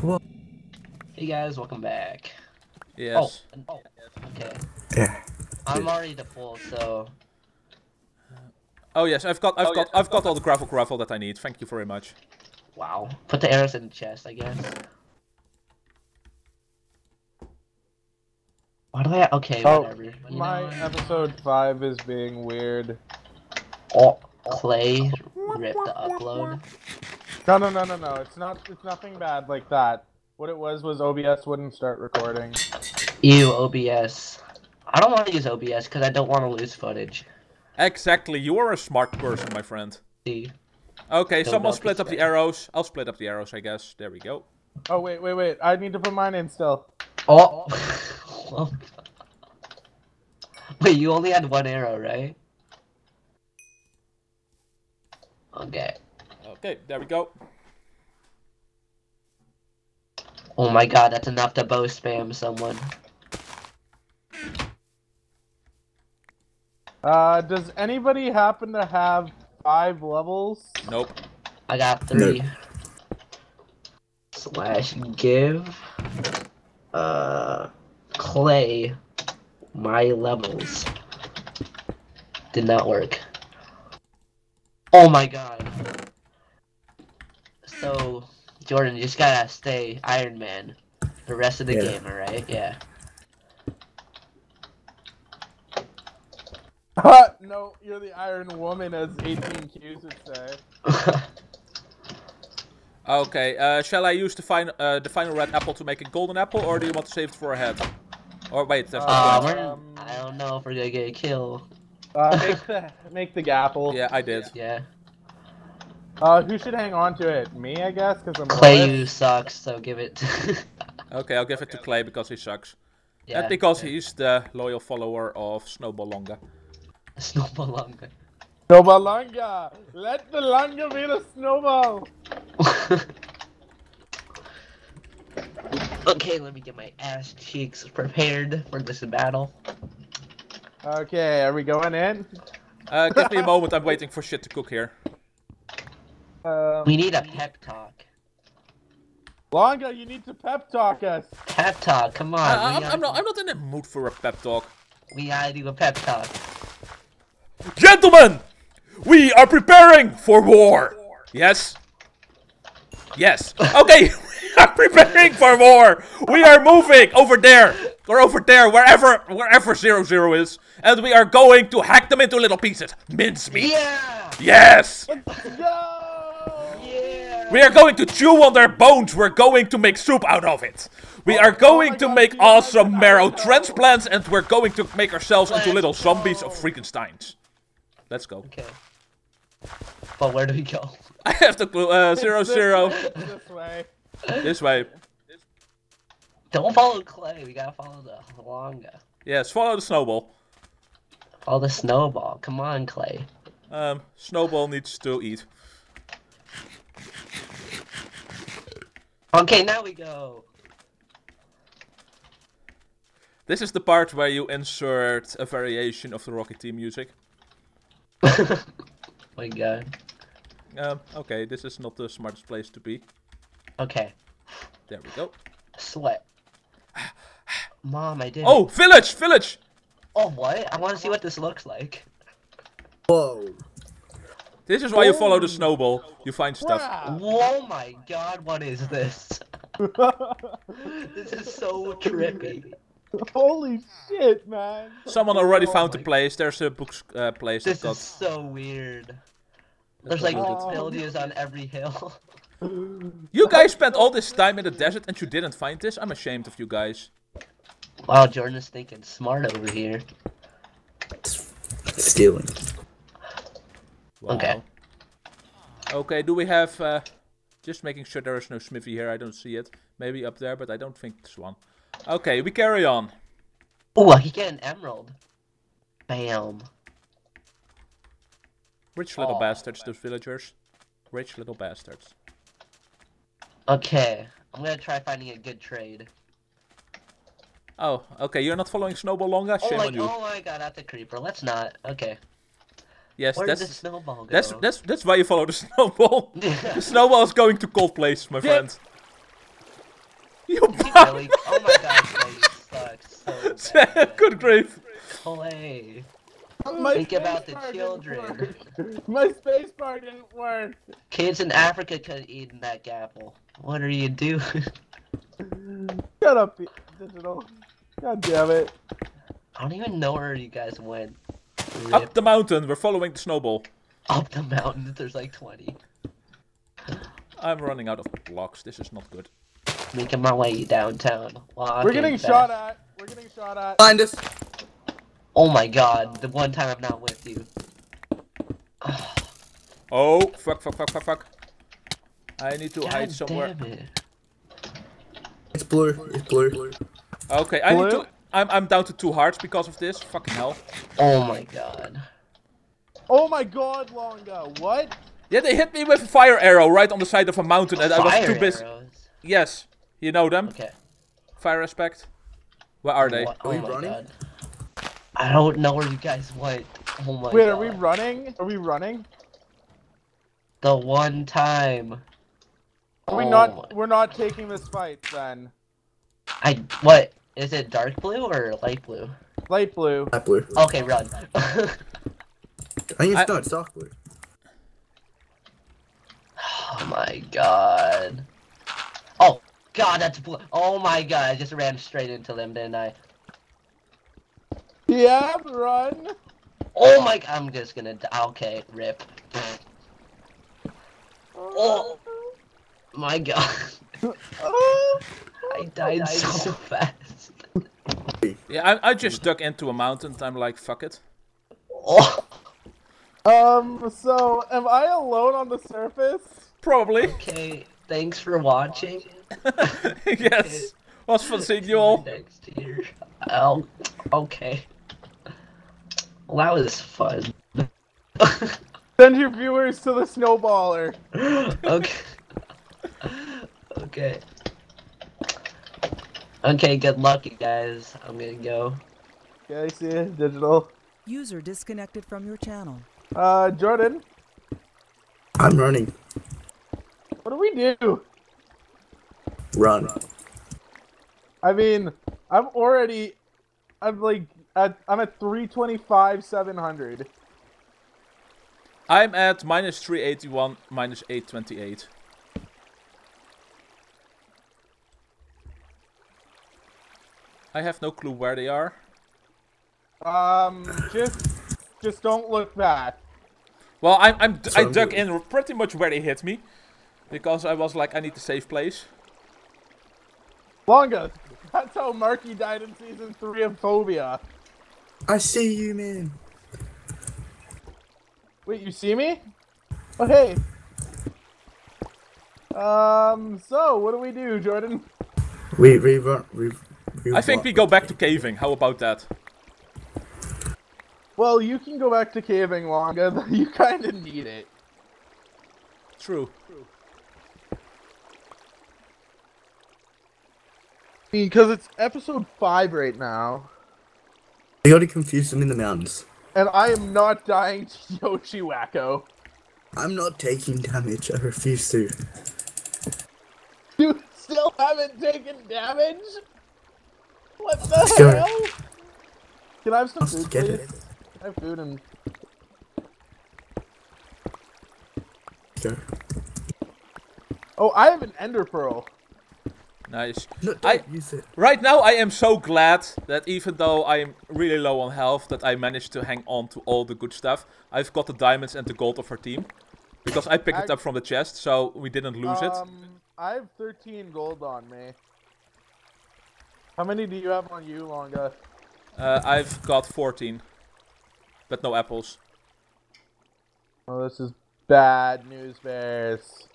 Whoa. Hey guys, welcome back. Yes. Oh, okay. Yeah. I'm already to full, so Oh yes, I've got all the gravel that I need. Thank you very much. wow. Put the arrows in the chest, I guess. Why do I? Okay, whatever. You My know? episode 5 is being weird. Oh, Clay ripped the upload. No. It's nothing bad like that. What it was OBS wouldn't start recording. Ew, OBS. I don't want to use OBS because I don't want to lose footage. Exactly, you are a smart person, my friend. See? Okay, Don't someone know split up this the arrows. I'll split up the arrows, I guess. There we go. Oh, wait. I need to put mine in still. Oh! Wait, you only had one arrow, right? Okay. Okay, there we go. Oh my god, that's enough to bow spam someone. Does anybody happen to have 5 levels? Nope. I got 3. Slash give Clay my levels. Did not work. Oh my god. So Jordan, you just gotta stay Iron Man the rest of the game, alright? Yeah. No, you're the Iron Woman, as 18Qs would say. Okay, shall I use the final red apple to make a golden apple, or do you want to save it for a head? Or wait, there's no point. I don't know if we're gonna get a kill. Make the gapple. Yeah, I did. Yeah. Who should hang on to it? Me, I guess, because I'm Clay, lowest. you sucks, so give it. Okay, I'll give it to Clay because he sucks. Yeah. And because he's the loyal follower of Snowball Longa. Snowball longer. Snowball Longa! Let the Longa be the snowball! Okay, let me get my ass cheeks prepared for this battle. Okay, are we going in? Give me a moment, I'm waiting for shit to cook here. We need a pep talk. Longa, you need to pep talk us! Pep talk, come on. I'm not in the mood for a pep talk. We gotta do a pep talk. Gentlemen! We are preparing for war! Yes? Yes. Okay, we are preparing for war! We are moving over there! Or over there, wherever 00 is. And we are going to hack them into little pieces. Mincemeat. Yeah! Yes! Let's go! Yeah! We are going to chew on their bones. We're going to make soup out of it. We are going to make awesome marrow transplants. And we're going to make ourselves into little zombies of Frankensteins. Let's go. Okay. But where do we go? I have to clue. 00. This way. This way. Don't follow Clay, we gotta follow the Longa. Yes, follow the snowball. Follow the snowball. Come on, Clay. Snowball needs to eat. Okay, now we go. This is the part where you insert a variation of the Rocket Team music. My god. Okay, this is not the smartest place to be. Okay. There we go. Sweat. Mom, I did. Oh, village! Village! Oh, what? I want to see what this looks like. Whoa. This is why you follow the snowball. You find stuff. Oh my god, what is this? This is so trippy. Holy shit, man! Someone already found the place. There's a book place. This is so weird. There's like buildings on every hill. You guys spent all this time in the desert and you didn't find this? I'm ashamed of you guys. Wow, Jordan is thinking smart over here. Stealing. Wow. Okay. Okay, do we have... just making sure there is no smithy here. I don't see it. Maybe up there, but I don't think there's one. Okay, we carry on. Oh, I could get an emerald. Bam. Rich little bastards, those villagers. Rich little bastards. Okay, I'm gonna try finding a good trade. Oh, okay, you're not following Snowball Longa? Shame on you. Oh my god, that's a creeper. Let's not. Okay. Yes, Where that's did the snowball go? that's why you follow the snowball. The snowball is going to cold place, my friend. Really? Oh my god, Clay, you suck so bad. Good grief. Clay. My Think about space the bar didn't children. work. My space bar didn't work. Kids in Africa could have eaten that apple. What are you doing? Shut up, Digital. God damn it. I don't even know where you guys went. Rip. Up the mountain, we're following the snowball. Up the mountain, there's like 20. I'm running out of blocks, this is not good. Making my way downtown. We're getting shot at. We're getting shot at. Find us. Oh my god, the one time I'm not with you. Oh, fuck. I need to God hide somewhere. damn it. It's blue. It's blue. Okay, I need to... I'm down to 2 hearts because of this. Fucking hell. Oh my god. Oh my god, Longa. What? Yeah, they hit me with a fire arrow right on the side of a mountain and I was too busy. Arrows? Yes, you know them. Okay. Fire aspect. Where are they? What? Are Oh we my running? god. I don't know where you guys went. Oh my Wait, god. are we running? Are we running? The one time. Are we Oh not? my- We're not taking this fight then. What? Is it dark blue or light blue? Light blue. That blue. Okay, run. I think it's not. It's dark blue. Oh my god. Oh god, that's blue. Oh my god, I just ran straight into them, didn't I? Yeah, run. Oh my god, I'm just gonna die. Okay, rip. Oh my god. Oh. I died so fast. Yeah, I just dug into a mountain. I'm like, fuck it. Oh. So am I alone on the surface? Probably. Okay, thanks for watching. Yes. Was fun seeing you all. Next year. Oh, okay. Well, that was fun. Send your viewers to the snowballer. Okay. Okay. Okay, good luck, you guys. I'm gonna go. Okay, see ya, Digital. User disconnected from your channel. Jordan, I'm running. what do we do? Run. I mean, I'm like, I'm at 325, 700. I'm at minus 381, minus 828. I have no clue where they are. Just don't look back. Well, I So dug good. in pretty much where they hit me. Because I was like, I need a safe place. Longa, that's how Marky died in season 3 of Phobia. I see you, man. Wait, you see me? Oh, hey. So, what do we do, Jordan? We run. I think we go back to caving. How about that? Well, you can go back to caving, Longa. You kind of need it. True. Because it's episode 5 right now. We gotta confuse them in the mountains. And I am not dying to Yoshi Wacko. I'm not taking damage. I refuse to. You still haven't taken damage? What the Let's go. hell? Can I have some Let's food, get please? it. I have food and... Go. Oh, I have an ender pearl. Nice. No, don't use it. Right now I am so glad that even though I'm really low on health, that I managed to hang on to all the good stuff. I've got the diamonds and the gold of our team. Because I picked it up from the chest, so we didn't lose it. I have 13 gold on me. How many do you have on you, Longa? I've got 14. But no apples. Oh, this is bad news, bears.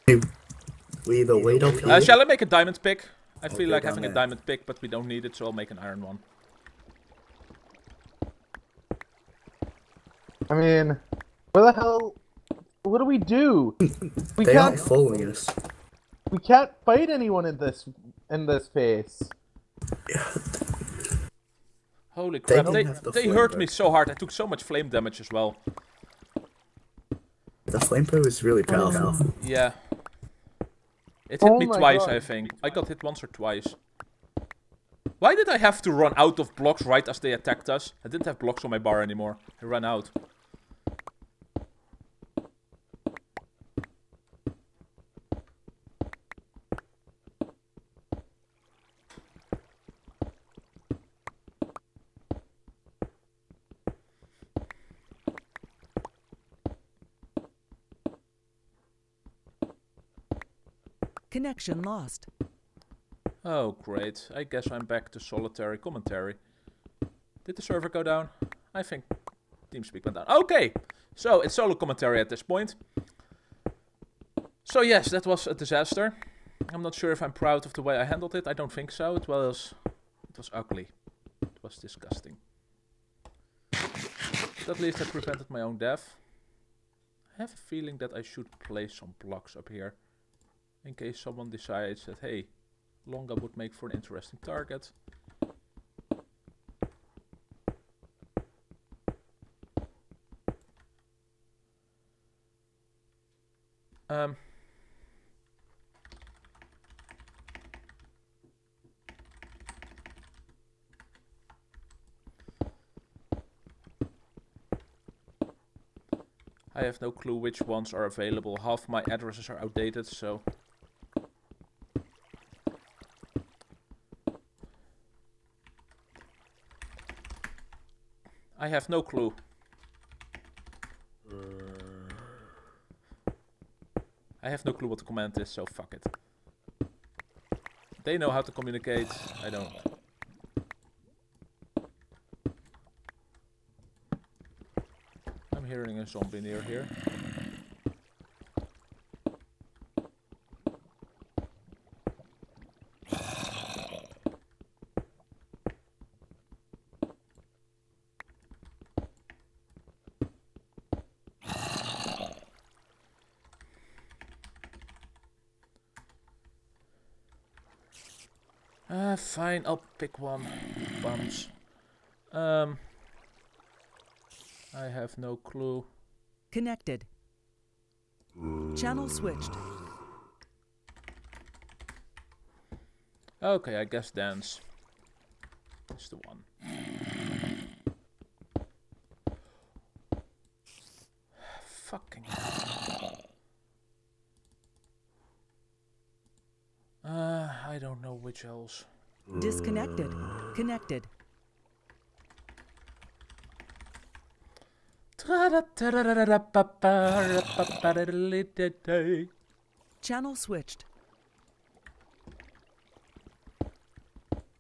We either wait up here. Shall I make a diamond pick? I feel Okay, like down having a there. diamond pick, but we don't need it, so I'll make an iron one. I mean, where the hell? What do we do? We They aren't can't. following us. We can't fight anyone in this phase. Holy They crap, don't have the they flame hurt me bow. so hard. I took so much flame damage as well. The flame bow is really powerful. Yeah. It hit Oh me my twice, God. I think. I got hit once or twice. Why did I have to run out of blocks right as they attacked us? I didn't have blocks on my bar anymore. I ran out. Connection lost. Oh, great. I guess I'm back to solitary commentary. Did the server go down? I think TeamSpeak went down. Okay, so it's solo commentary at this point. So yes, that was a disaster. I'm not sure if I'm proud of the way I handled it. I don't think so. It was ugly. It was disgusting. But at least I prevented my own death. I have a feeling that I should place some blocks up here. In case someone decides that, hey, Longa would make for an interesting target. I have no clue which ones are available. Half my addresses are outdated, so... I have no clue. I have no clue what the command is, so fuck it. They know how to communicate, I don't. I'm hearing a zombie near here. Fine, I'll pick one. Bums. I have no clue. Connected. Channel switched. Okay, I guess dance. That's the one. Fucking hell. I don't know which else. Disconnected. Connected. Channel switched.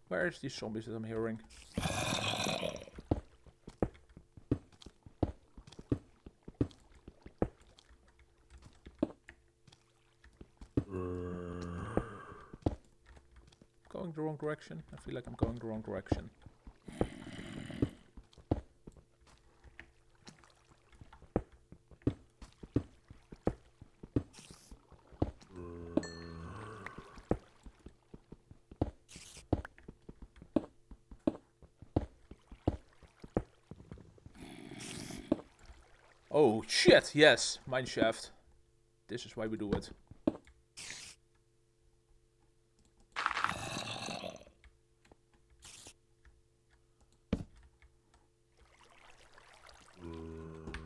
Where is these zombies that I'm hearing? Going the wrong direction? I feel like I'm going the wrong direction. Oh shit, yes, mineshaft. This is why we do it.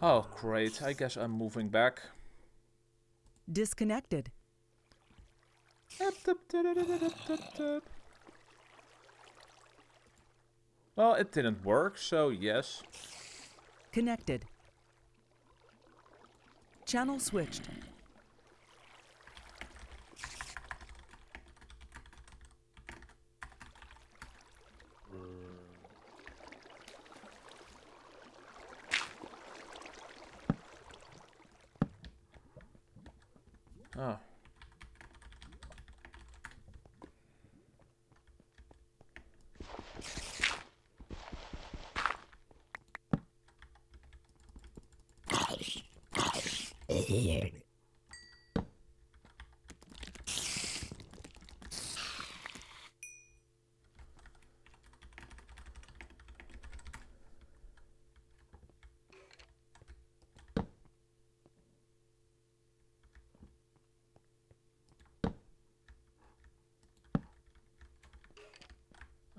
Oh great, I guess I'm moving back. Disconnected. Well, it didn't work, so yes. Connected. Channel switched. Oh.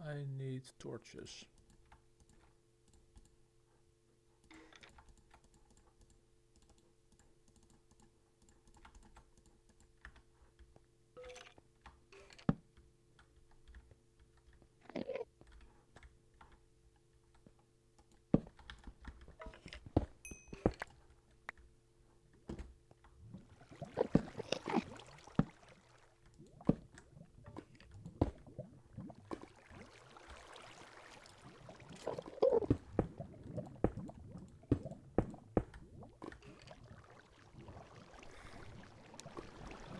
I need torches.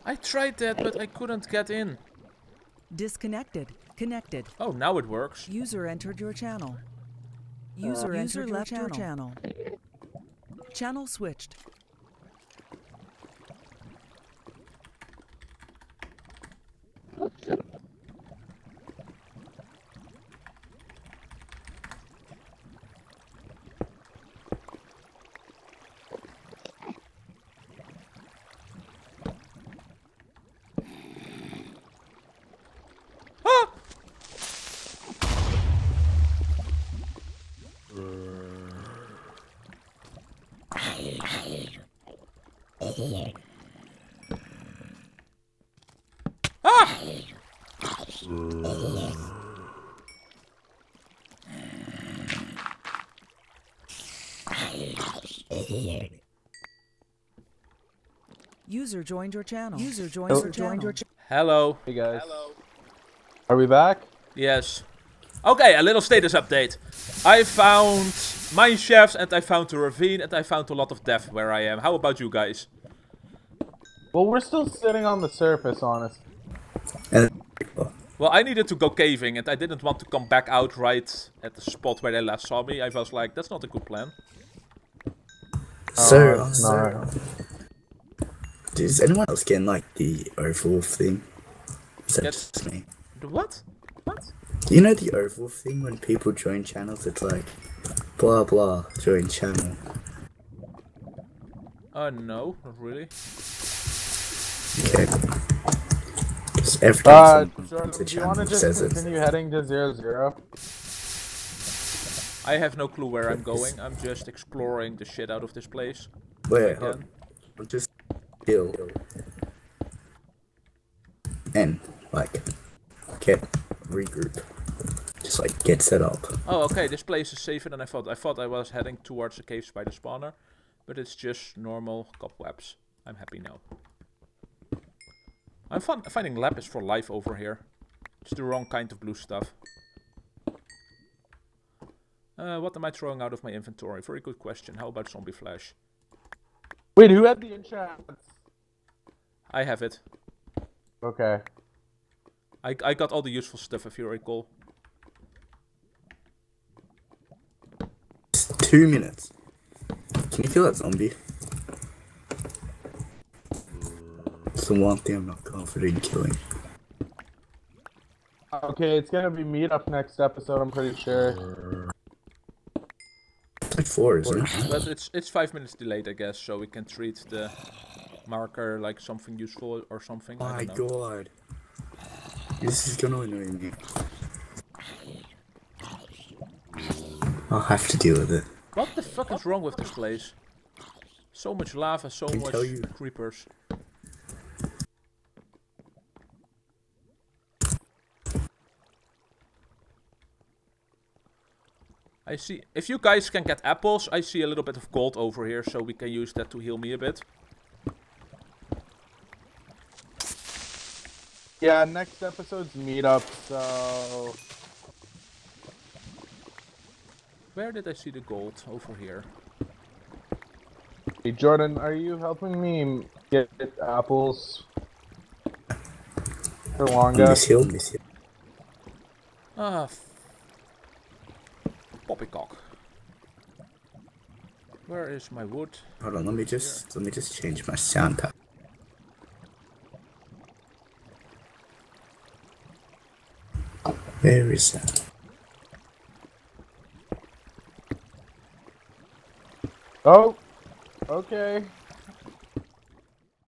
I tried that, but I couldn't get in. Disconnected. Connected. Oh, now it works. User entered your channel. User left your channel. Channel switched. User joined your channel. User joined your channel. Hello. Hey guys. Hello. Are we back? Yes. Okay, a little status update. I found mine shafts and I found the ravine and I found a lot of depth where I am. How about you guys? Well, we're still sitting on the surface, honestly. Well, I needed to go caving and I didn't want to come back out right at the spot where they last saw me. I was like, that's not a good plan. So, no. Is anyone else getting like the overall thing? Is that Yes. just me? The what? What? You know the overall thing when people join channels? It's like blah blah join channel. No, not really. Okay. Just every time someone Jordan, joins a do you want to channel just says it. continue heading to 0-0? I have no clue where I'm going. I'm just exploring the shit out of this place. Wait, Again. I'll just kill and like get regroup. Just like get set up. Oh, okay, this place is safer than I thought. I thought I was heading towards the cave spider spawner, but it's just normal cobwebs. I'm happy now. I'm finding lapis for life over here. It's the wrong kind of blue stuff. What am I throwing out of my inventory? Very good question. How about zombie flesh? Wait, who had the enchantments? I have it. Okay. I got all the useful stuff, if you recall. It's 2 minutes. Can you feel that zombie? It's the one thing I'm not confident in killing. Okay, it's gonna be meetup next episode, I'm pretty sure. It's like 4, isn't it? But it's 5 minutes delayed, I guess, so we can treat the marker like something useful or something. Oh I my don't know. god. This is gonna annoy me. I'll have to deal with it. What the fuck is wrong with this place? So much lava, so can much tell you. creepers. I see. If you guys can get apples, I see a little bit of gold over here, so we can use that to heal me a bit. Yeah, next episode's meetup, so... Where did I see the gold? Over here. Hey, Jordan, are you helping me get apples for Wonga? Miss Hill. Ah, poppycock. Where is my wood? Hold on, let me just change my sound pack. Where is that? Oh, okay.